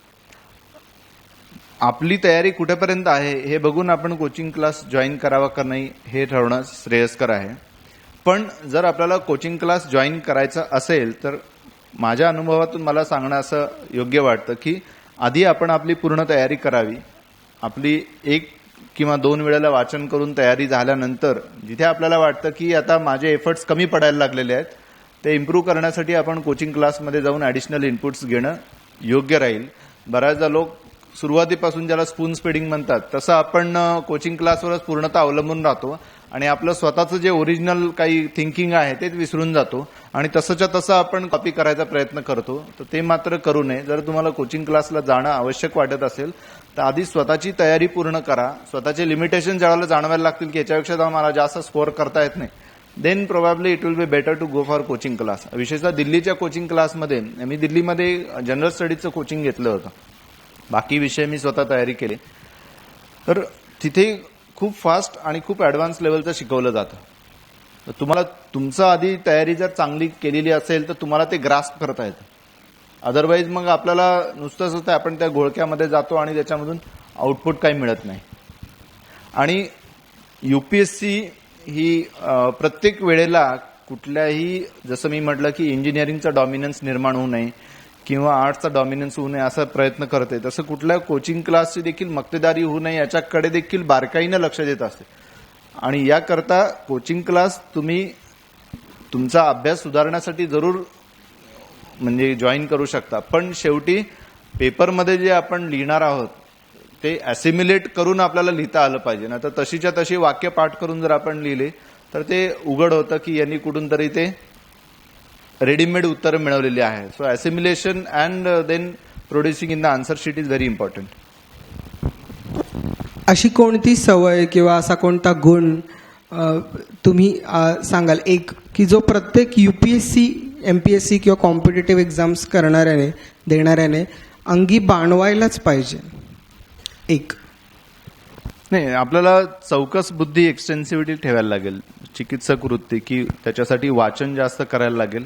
आपली तयारी कुठेपर्यंत आहे हे बघून आपण कोचिंग क्लास जॉईन करावा का नाही हे ठरवणं श्रेयस्कर आहे. पण जर आपल्याला कोचिंग क्लास जॉईन करायचं असेल तर माझ्या अनुभवातून मला सांगणं असं योग्य वाटतं की आधी आपण आपली पूर्ण तयारी करावी. आपली 1 किंवा 2 वेळेला वाचन करून तयारी झाल्यानंतर जिथे आपल्याला वाटतं की आता माझे एफर्ट्स कमी पडायला लागलेले आहेत, ते इम्प्रूव्ह करण्यासाठी आपण कोचिंग क्लासमध्ये जाऊन ॲडिशनल इनपुट्स घेणं योग्य राहील. बऱ्याचदा लोक सुरुवातीपासून ज्याला स्पून स्पीडिंग म्हणतात तसं आपण कोचिंग क्लासवरच पूर्णतः अवलंबून राहतो आणि आपलं स्वतःचं जे ओरिजिनल काही थिंकिंग आहे तेच विसरून जातो आणि तसंच्या तसं आपण कॉपी करायचा प्रयत्न करतो. तर ते मात्र करू नये. जर तुम्हाला कोचिंग क्लासला जाणं आवश्यक वाटत असेल तर आधी स्वतःची तयारी पूर्ण करा. स्वतःचे लिमिटेशन ज्यावेळेला जाणवायला लागतील की याच्यापेक्षा मला जास्त स्कोअर करता येत नाही, then probably it will be better to go for coaching class. विशेषतः दिल्लीच्या कोचिंग क्लासमध्ये, मी दिल्लीमध्ये जनरल स्टडीजचं कोचिंग घेतलं होतं, बाकी विषय मी स्वतः तयारी केली, तर तिथे खूप फास्ट आणि खूप ॲडव्हान्स लेवलचं शिकवलं जातं. तर तुम्हाला तुमचं आधी तयारी जर चांगली केलेली असेल तर तुम्हाला ते ग्रास्प करता येतं. अदरवाईज मग आपल्याला नुसतंच होतं, आपण त्या घोळक्यामध्ये जातो आणि त्याच्यामधून आउटपुट काही मिळत नाही. आणि UPSC ही प्रत्येक वेळेला कुठल्याही, जसं मी म्हटलं की इंजिनिअरिंगचा डॉमिनन्स निर्माण होऊ नये किंवा आर्ट्सचा डॉमिनन्स होऊ नये असा प्रयत्न करते, तसं कुठल्या कोचिंग क्लासची देखील मक्तेदारी होऊ नये याच्याकडे देखील बारकाईनं लक्ष देत असते. आणि याकरता कोचिंग क्लास तुम्ही तुमचा अभ्यास सुधारण्यासाठी जरूर म्हणजे जॉईन करू शकता, पण शेवटी पेपरमध्ये जे आपण लिहिणार आहोत ते असिम्युलेट करून आपल्याला लिहिता आलं पाहिजे ना. तर तशीच्या तशी वाक्य पाठ करून जर आपण लिहिले तर ते उघड होतं की यांनी कुठून तरी ते रेडीमेड उत्तरं मिळवलेली आहे. So assimilation and then producing in the answer sheet is very important. अशी कोणती सवय किंवा असा कोणता गुण तुम्ही सांगाल एक, की जो प्रत्येक UPSC, MPSC किंवा कॉम्पिटेटिव्ह एक्झाम्स करणाऱ्याने, देणाऱ्याने अंगी बाणवायलाच पाहिजे? एक नाही, आपल्याला चौकस बुद्धी, एक्सटेन्सिव्हिटी ठेवायला लागेल. चिकित्सक वृत्ती, की त्याच्यासाठी वाचन जास्त करायला लागेल.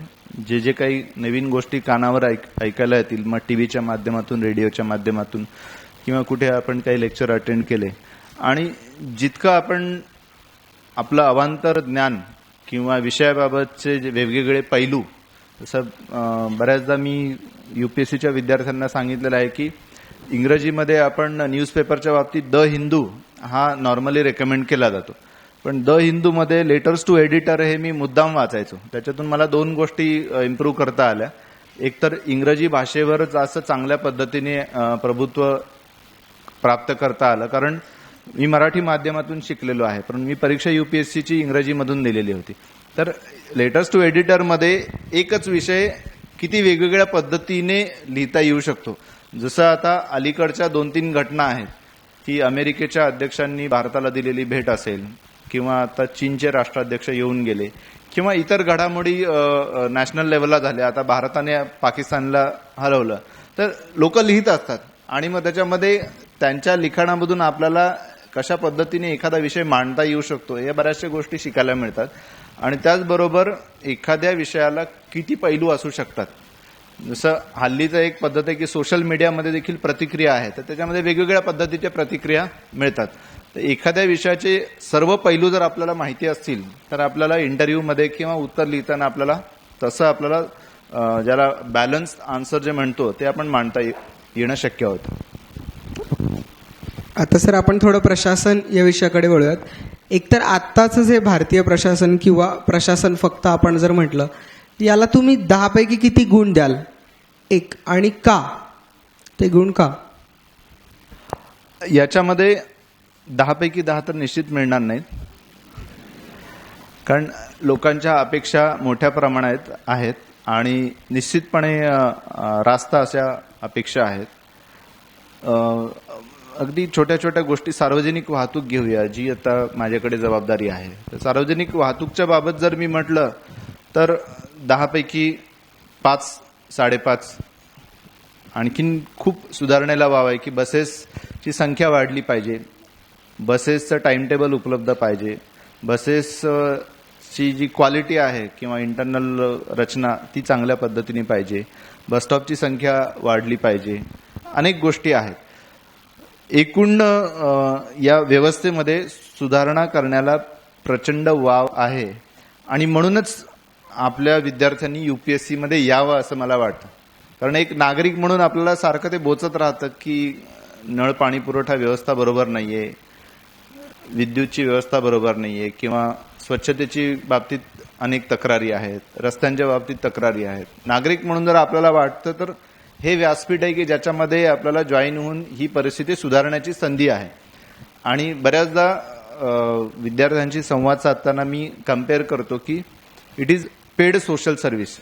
जे जे काही नवीन गोष्टी कानावर ऐकायला येतील, मग टीव्हीच्या माध्यमातून, रेडिओच्या माध्यमातून किंवा कुठे आपण काही लेक्चर अटेंड केले, आणि जितकं आपण आपलं अवांतर ज्ञान किंवा विषयाबाबतचे जे वेगवेगळे पैलू, जसं बऱ्याचदा मी UPSCच्या विद्यार्थ्यांना सांगितलेलं आहे की इंग्रजीमध्ये आपण न्यूजपेपरच्या बाबतीत द हिंदू हा नॉर्मली रेकमेंड केला जातो, पण द हिंदूमध्ये लेटर्स टू एडिटर हे मी मुद्दाम वाचायचो. त्याच्यातून मला 2 गोष्टी इम्प्रूव्ह करता आल्या. एकतर इंग्रजी भाषेवर असं चांगल्या पद्धतीने प्रभुत्व प्राप्त करता आलं, कारण मी मराठी माध्यमातून शिकलेलो आहे, पण मी परीक्षा UPSCची इंग्रजीमधून दिलेली होती. तर लेटर्स टू एडिटरमध्ये एकच विषय किती वेगवेगळ्या पद्धतीने लिहिता येऊ शकतो. जसं आता अलीकडच्या 2-3 घटना आहेत की अमेरिकेच्या अध्यक्षांनी भारताला दिलेली भेट असेल, किंवा आता चीनचे राष्ट्राध्यक्ष येऊन गेले, किंवा इतर घडामोडी नॅशनल लेव्हलला झाल्या, आता भारताने पाकिस्तानला हरवलं, तर लोक लिहित असतात आणि मग त्याच्यामध्ये त्यांच्या लिखाणामधून आपल्याला कशा पद्धतीने एखादा विषय मांडता येऊ शकतो या बऱ्याचशा गोष्टी शिकायला मिळतात. आणि त्याचबरोबर एखाद्या विषयाला किती पैलू असू शकतात. जसं हल्लीचं एक पद्धत आहे की सोशल मीडियामध्ये देखील प्रतिक्रिया आहे, तर त्याच्यामध्ये वेगवेगळ्या पद्धतीच्या प्रतिक्रिया मिळतात. तर एखाद्या विषयाचे सर्व पैलू जर आपल्याला माहिती असतील तर आपल्याला इंटरव्ह्यूमध्ये किंवा उत्तर लिहिताना आपल्याला तसं आपल्याला ज्याला बॅलन्स आन्सर जे म्हणतो ते आपण मांडता येणं शक्य होतं. आता सर आपण थोडं प्रशासन या विषयाकडे वळूयात. एकतर आत्ताचं जे भारतीय प्रशासन किंवा प्रशासन फक्त आपण जर म्हटलं, याला तुम्ही 10 पैकी किती गुण द्याल? एक, आणि का ते गुण का? याच्यामध्ये 10 पैकी 10 तर निश्चित मिळणार नाहीत, कारण लोकांच्या अपेक्षा मोठ्या प्रमाणात आहेत आणि निश्चितपणे रास्त अशा अपेक्षा आहेत. अगदी छोट्या छोट्या गोष्टी, सार्वजनिक वाहतूक घेऊया, जी आता माझ्याकडे जबाबदारी आहे. तर सार्वजनिक वाहतूकच्या बाबत जर मी म्हटलं तर 10 पैकी 5, 5.5. आणखीन खूप सुधारणेला वाव आहे की बसेसची संख्या वाढली पाहिजे, बसेसचं टाइम टेबल उपलब्ध पाहिजे, बसेसची जी क्वालिटी आहे किंवा इंटरनल रचना ती चांगल्या पद्धतीने पाहिजे, बसस्टॉपची संख्या वाढली पाहिजे. अनेक गोष्टी आहेत. एकूण या व्यवस्थेमध्ये सुधारणा करण्याला प्रचंड वाव आहे आणि म्हणूनच आपल्या विद्यार्थ्यांनी UPSCमध्ये यावं असं मला वाटतं. कारण एक नागरिक म्हणून आपल्याला सारखं ते बोचत राहतं की नळ पाणी पुरवठा व्यवस्था बरोबर नाहीये, विद्युतची व्यवस्था बरोबर नाहीये, किंवा स्वच्छतेची बाबतीत अनेक तक्रारी आहेत, रस्त्यांच्या बाबतीत तक्रारी आहेत. नागरिक म्हणून जर आपल्याला वाटतं तर हे व्यासपीठ आहे की ज्याच्यामध्ये आपल्याला जॉईन होऊन ही परिस्थिती सुधारण्याची संधी आहे. आणि बऱ्याचदा विद्यार्थ्यांशी संवाद साधताना मी कम्पेअर करतो की it is paid social service.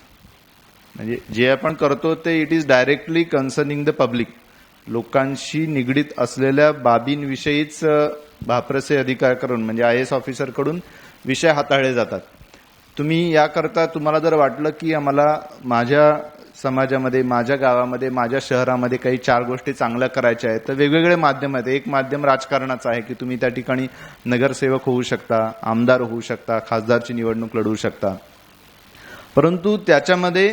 म्हणजे जे आपण करतो ते it is directly concerning the public. लोकांशी निगडीत असलेल्या बाबींविषयीच भाप्रसे अधिकार करून म्हणजे IAS ऑफिसरकडून विषय हाताळले जातात. तुम्ही याकरता तुम्हाला जर वाटलं की आम्हाला माझ्या समाजामध्ये, माझ्या गावामध्ये, माझ्या शहरामध्ये काही 4 गोष्टी चांगल्या करायच्या आहेत, तर वेगवेगळे माध्यम आहेत. एक माध्यम राजकारणाचं आहे की तुम्ही त्या ठिकाणी नगरसेवक होऊ शकता, आमदार होऊ शकता, खासदारची निवडणूक लढवू शकता. परंतु त्याच्यामध्ये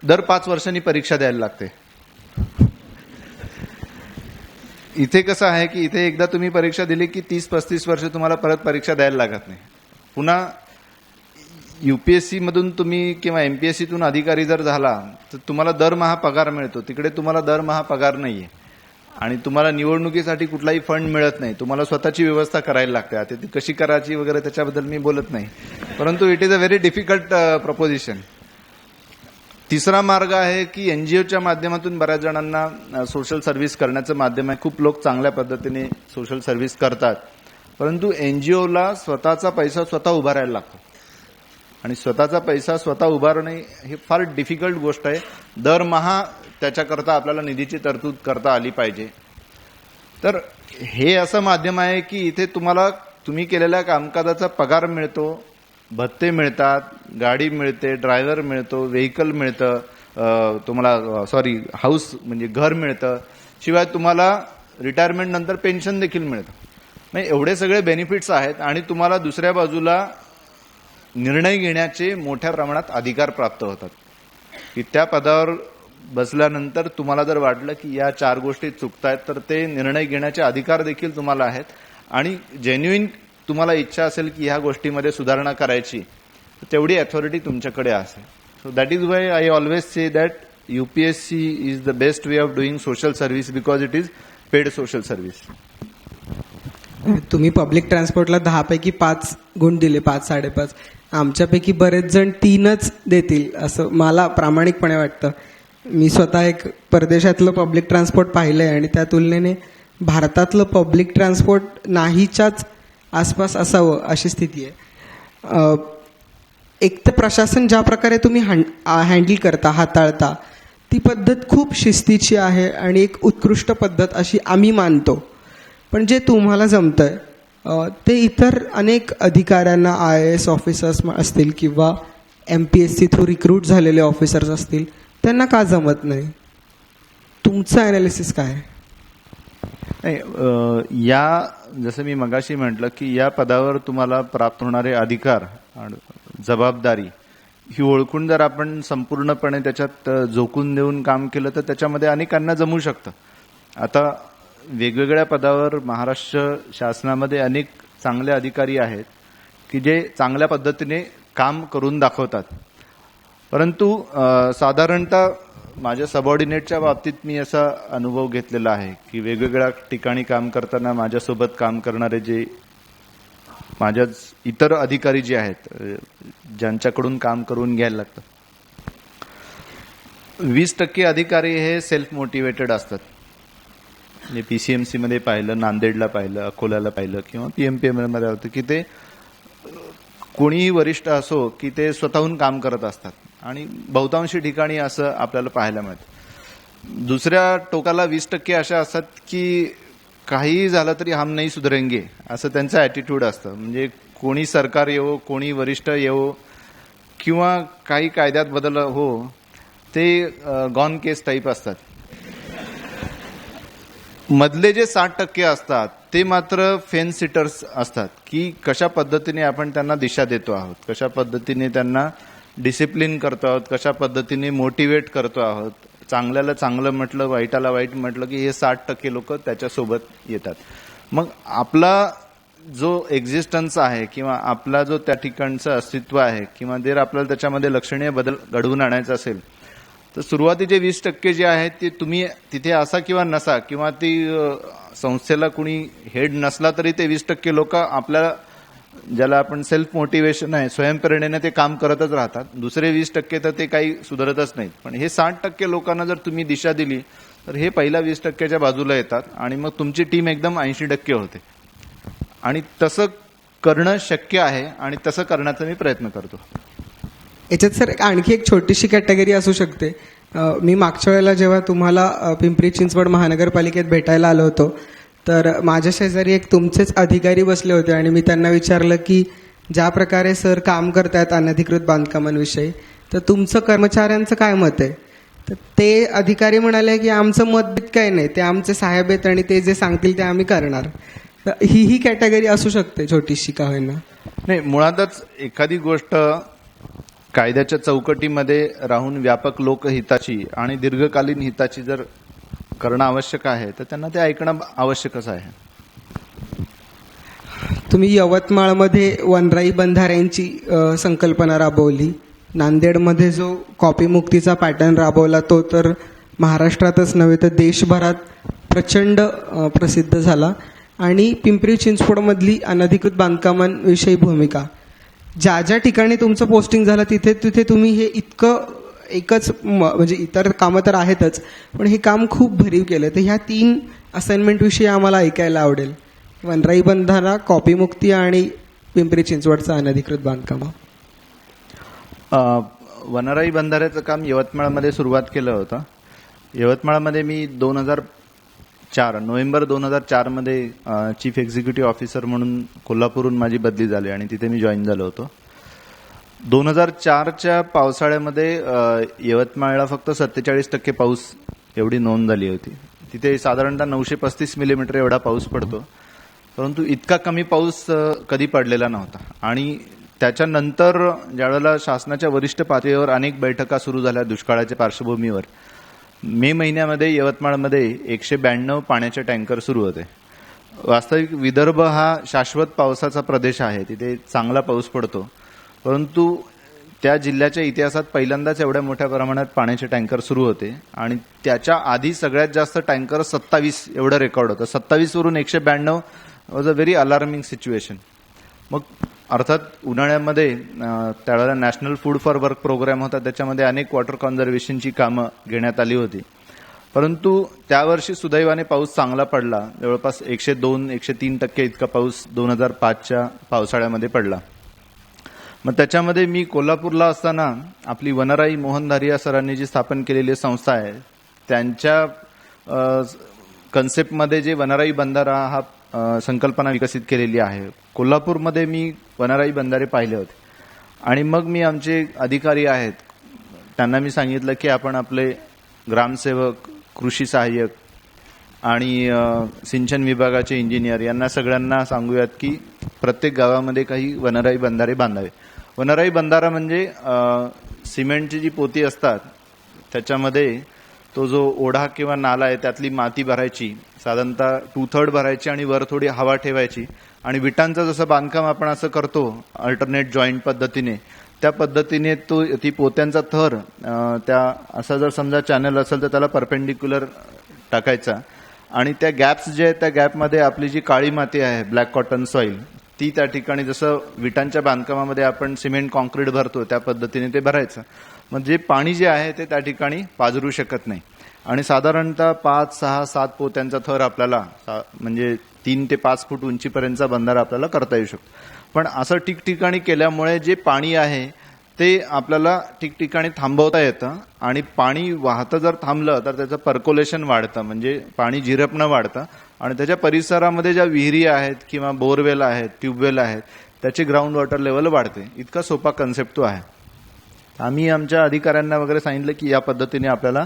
दर 5 वर्षांनी परीक्षा द्यायला लागते. इथे कसं आहे की इथे एकदा तुम्ही परीक्षा दिली की 30-35 वर्ष तुम्हाला परत परीक्षा द्यायला लागत नाही. पुन्हा युपीएससी मधून तुम्ही किंवा एमपीएससीतून अधिकारी जर झाला तर तुम्हाला दरमहा पगार मिळतो. तिकडे तुम्हाला दरमहा पगार नाहीये आणि तुम्हाला निवडणुकीसाठी कुठलाही फंड मिळत नाही. तुम्हाला स्वतःची व्यवस्था करायला लागते. आता ती कशी करायची वगैरे त्याच्याबद्दल मी बोलत नाही, परंतु it is a very difficult preposition. तिसरा मार्ग आहे की एनजीओच्या माध्यमातून बऱ्याच जणांना सोशल सर्व्हिस करण्याचं माध्यम आहे. खूप लोक चांगल्या पद्धतीने सोशल सर्व्हिस करतात, परंतु एनजीओला स्वतःचा पैसा स्वतः उभारायला लागतो आणि स्वतःचा पैसा स्वतः उभारणे ही फार डिफिकल्ट गोष्ट आहे. दरमहा त्याच्याकरता आपल्याला निधीची तरतूद करता आली पाहिजे. तर हे असं माध्यम आहे की इथे तुम्ही केलेल्या कामकाजाचा पगार मिळतो, भत्ते मिळतात, गाडी मिळते, ड्रायव्हर मिळतो, व्हेकल मिळतं, तुम्हाला हाऊस म्हणजे घर मिळतं, शिवाय तुम्हाला रिटायरमेंट नंतर पेन्शन देखील मिळतं. म्हणजे एवढे सगळे बेनिफिट्स आहेत आणि तुम्हाला दुसऱ्या बाजूला निर्णय घेण्याचे मोठ्या प्रमाणात अधिकार प्राप्त होतात की त्या पदावर बसल्यानंतर तुम्हाला जर वाटलं की या 4 गोष्टी चुकतायत तर ते निर्णय घेण्याचे अधिकार देखील तुम्हाला आहेत आणि जेन्युइन तुम्हाला इच्छा असेल की ह्या गोष्टीमध्ये सुधारणा करायची तेवढी अथॉरिटी तुमच्याकडे असेल. So that is why I always say that UPSC is the best way of doing social service because it is paid social service. तुम्ही पब्लिक ट्रान्सपोर्टला 10 पैकी 5 गुण दिले, 5-5.5. आमच्यापैकी बरेच जण 3च देतील असं मला प्रामाणिकपणे वाटतं. मी स्वतः एक परदेशातलं पब्लिक ट्रान्सपोर्ट पाहिलंय आणि त्या तुलनेने भारतातलं पब्लिक ट्रान्सपोर्ट नाहीच्याच आसपास असावं अशी स्थिती आहे. एक तर प्रशासन ज्या प्रकारे तुम्ही हँडल करता, हाताळता, ती पद्धत खूप शिस्तीची आहे आणि एक उत्कृष्ट पद्धत अशी आम्ही मानतो. पण जे तुम्हाला जमतंय ते इतर अनेक अधिकाऱ्यांना, IAS ऑफिसर्स असतील किंवा MPSC थ्रू रिक्रूट झालेले ऑफिसर्स असतील, त्यांना का जमत नाही? तुमचं अनालिसिस काय आहे? नाही, जसं मी मगाशी म्हटलं की या पदावर तुम्हाला प्राप्त होणारे अधिकार आणि जबाबदारी ही ओळखून जर आपण संपूर्णपणे त्याच्यात झोकून देऊन काम केलं तर त्याच्यामध्ये अनेकांना जमू शकतं. आता वेगवेगळ्या पदावर महाराष्ट्र शासनामध्ये अनेक चांगले अधिकारी आहेत की जे चांगल्या पद्धतीने काम करून दाखवतात, परंतु साधारणतः माझ्या सबऑर्डिनेटच्या बाबतीत मी असा अनुभव घेतलेला आहे की वेगवेगळ्या ठिकाणी काम करताना माझ्यासोबत काम करणारे जे माझ्या इतर अधिकारी जे आहेत, ज्यांच्याकडून काम करून घ्यायला लागतं, 20% अधिकारी हे सेल्फ मोटिवेटेड असतात. म्हणजे PCMC मध्ये पाहिलं, नांदेडला पाहिलं, अकोल्याला पाहिलं किंवा PMPM मध्ये होतं की ते कोणीही वरिष्ठ असो की ते स्वतःहून काम करत असतात आणि बहुतांशी ठिकाणी असं आपल्याला पाहायला मिळतं. दुसऱ्या टोकाला 20% अशा असतात की काहीही झालं तरी हम नाही सुधरेंगे असं त्यांचं ॲटिट्यूड असतं. म्हणजे कोणी सरकार येवो, कोणी वरिष्ठ येवो किंवा काही कायद्यात बदल हो, ते गॉन केस टाईप असतात. मधले जे 60% असतात ते मात्र फेन्स सिटर्स असतात की कशा पद्धतीने आपण त्यांना दिशा देतो आहोत, कशा पद्धतीने त्यांना डिसिप्लिन करतो आहोत, कशा पद्धतीने मोटिवेट करतो आहोत. चांगल्याला चांगलं म्हटलं, वाईटाला वाईट म्हटलं की हे 60% लोक त्याच्यासोबत येतात. मग आपला जो एक्झिस्टन्स आहे किंवा आपला जो त्या ठिकाणचं अस्तित्व आहे किंवा जर आपल्याला त्याच्यामध्ये लक्षणीय बदल घडवून आणायचा असेल तर सुरुवातीचे 20% जे आहेत ते तुम्ही तिथे असा किंवा नसा किंवा ती संस्थेला कुणी हेड नसला तरी ते 20% लोक आपल्याला, ज्याला आपण सेल्फ मोटिवेशन आहे, स्वयंप्रेरणेने ते काम करतच राहतात. दुसरे 20% तर ते काही सुधारतच नाहीत. पण हे 60% लोकांना जर तुम्ही दिशा दिली तर हे पहिल्या 20%च्या बाजूला येतात आणि मग तुमची टीम एकदम 80% होते. आणि तसं करणं शक्य आहे आणि तसं करण्याचा मी प्रयत्न करतो. याच्यात सर आणखी एक छोटीशी कॅटेगरी असू शकते. मी मागच्या वेळेला जेव्हा तुम्हाला पिंपरी चिंचवड महानगरपालिकेत भेटायला आलो होतो तर माझ्या शेजारी एक तुमचेच अधिकारी बसले होते आणि मी त्यांना विचारलं की ज्या प्रकारे सर काम करतायत अनधिकृत बांधकामांविषयी, तर तुमचं कर्मचाऱ्यांचं काय मत आहे? तर ते अधिकारी म्हणाले की आमचं मत काही नाही, ते आमचे साहेब आहेत आणि ते जे सांगतील ते आम्ही करणार. तर ही कॅटेगरी असू शकते छोटीशी का होईना. नाही, मुळातच एखादी गोष्ट कायद्याच्या चौकटीमध्ये राहून व्यापक लोकहिताची आणि दीर्घकालीन हिताची जर करणं आवश्यक आहे तर त्यांना ते ऐकणं आवश्यकच आहे. तुम्ही यवतमाळमध्ये वनराई बंधाऱ्यांची संकल्पना राबवली. नांदेडमध्ये जो कॉपीमुक्तीचा पॅटर्न राबवला तो तर महाराष्ट्रातच नव्हे तर देशभरात प्रचंड प्रसिद्ध झाला. आणि पिंपरी चिंचवडमधली अनधिकृत बांधकामांविषयी भूमिका, ज्या ज्या ठिकाणी तुमचं पोस्टिंग झालं तिथे तिथे तुम्ही हे इतकं एकच म्हणजे इतर कामं तर आहेतच पण हे काम खूप भरीव केलं. तर ह्या 3 असाइनमेंटविषयी आम्हाला ऐकायला आवडेल. वनराई बंधारा, कॉपीमुक्ती आणि पिंपरी चिंचवडचं अनधिकृत बांधकाम. वनराई बंधाऱ्याचं काम यवतमाळमध्ये सुरुवात केलं होतं. यवतमाळमध्ये मी नोव्हेंबर 2004 मध्ये चीफ एक्झिक्युटिव्ह ऑफिसर म्हणून कोल्हापूरहून माझी बदली झाली आणि तिथे मी जॉईन झालो होतो. 2004च्या पावसाळ्यामध्ये यवतमाळला फक्त 47% पाऊस एवढी नोंद झाली होती. तिथे साधारणतः 935 मिलीमीटर एवढा पाऊस पडतो, परंतु इतका कमी पाऊस कधी पडलेला नव्हता. आणि त्याच्यानंतर ज्यावेळेला शासनाच्या वरिष्ठ पातळीवर अनेक बैठका सुरू झाल्या दुष्काळाच्या पार्श्वभूमीवर, मे महिन्यामध्ये यवतमाळमध्ये 192 पाण्याचे टँकर सुरू होते. वास्तविक विदर्भ हा शाश्वत पावसाचा प्रदेश आहे, तिथे चांगला पाऊस पडतो, परंतु त्या जिल्ह्याच्या इतिहासात पहिल्यांदाच एवढ्या मोठ्या प्रमाणात पाण्याचे टँकर सुरू होते. आणि त्याच्या आधी सगळ्यात जास्त टँकर 27 एवढं रेकॉर्ड होतं. 27 वरून 192 was a very alarming situation. मग अर्थात उन्हाळ्यामध्ये त्यावेळेला national food for work programme होता, त्याच्यामध्ये अनेक वॉटर कॉन्झर्वेशनची कामं घेण्यात आली होती. परंतु त्यावर्षी सुदैवाने पाऊस चांगला पडला. जवळपास 102-103% इतका पाऊस 2005च्या पावसाळ्यामध्ये पडला. मग त्याच्यामध्ये मी कोल्हापूरला असताना आपली वनराई मोहन धारिया सरांनी जी स्थापन केलेली संस्था आहे त्यांच्या कन्सेप्टमध्ये जे वनराई बंधारा हा संकल्पना विकसित केलेली आहे. कोल्हापूरमध्ये मी वनराई बंधारे पाहिले होते आणि मग मी आमचे अधिकारी आहेत त्यांना मी सांगितलं की आपण आपले ग्रामसेवक, कृषी सहाय्यक आणि सिंचन विभागाचे इंजिनियर यांना सगळ्यांना सांगूयात की प्रत्येक गावामध्ये काही वनराई बंधारे बांधावे. वनराई बंधारा म्हणजे सिमेंटची जी पोती असतात त्याच्यामध्ये तो जो ओढा किंवा नाला आहे त्यातली माती भरायची, साधारणतः 2/3 भरायची आणि वर थोडी हवा ठेवायची. आणि विटांचं जसं बांधकाम आपण असं करतो अल्टरनेट जॉईंट पद्धतीने, त्या पद्धतीने ती पोत्यांचा थर त्या असा जर समजा चॅनल असेल तर त्याला परपेंडिक्युलर टाकायचा. आणि त्या गॅप्स जे आहेत त्या गॅपमध्ये आपली जी काळी माती आहे, ब्लॅक कॉटन सॉईल, ती त्या ठिकाणी जसं विटांच्या बांधकामामध्ये आपण सिमेंट कॉन्क्रीट भरतो त्या पद्धतीने ते भरायचं. म्हणजे पाणी जे आहे ते त्या ठिकाणी पाझरू शकत नाही. आणि साधारणतः 5, 6, 7 पोत्यांचा थर आपल्याला म्हणजे 3 ते 5 फूट उंचीपर्यंतचा बंधारा आपल्याला करता येऊ शकतो. पण असं ठिकठिकाणी केल्यामुळे जे पाणी आहे ते आपल्याला ठिकठिकाणी थांबवता येतं. आणि पाणी वाहतं जर थांबलं तर त्याचं पर्कोलेशन वाढतं, म्हणजे पाणी झिरपणं वाढतं. आणि त्याच्या परिसरामध्ये ज्या विहिरी आहेत किंवा बोरवेल आहेत, ट्यूबवेल आहेत, त्याची ग्राउंड वॉटर लेवल वाढते. इतका सोपा कन्सेप्ट तो आहे. आम्ही आमच्या अधिकाऱ्यांना वगैरे सांगितलं की या पद्धतीने आपल्याला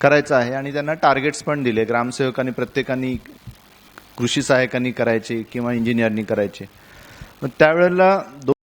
करायचं आहे आणि त्यांना टार्गेट्स पण दिले. ग्रामसेवकांनी प्रत्येकाने, कृषी सहाय्यकांनी करायचे किंवा इंजिनियरनी करायचे. मग त्यावेळेला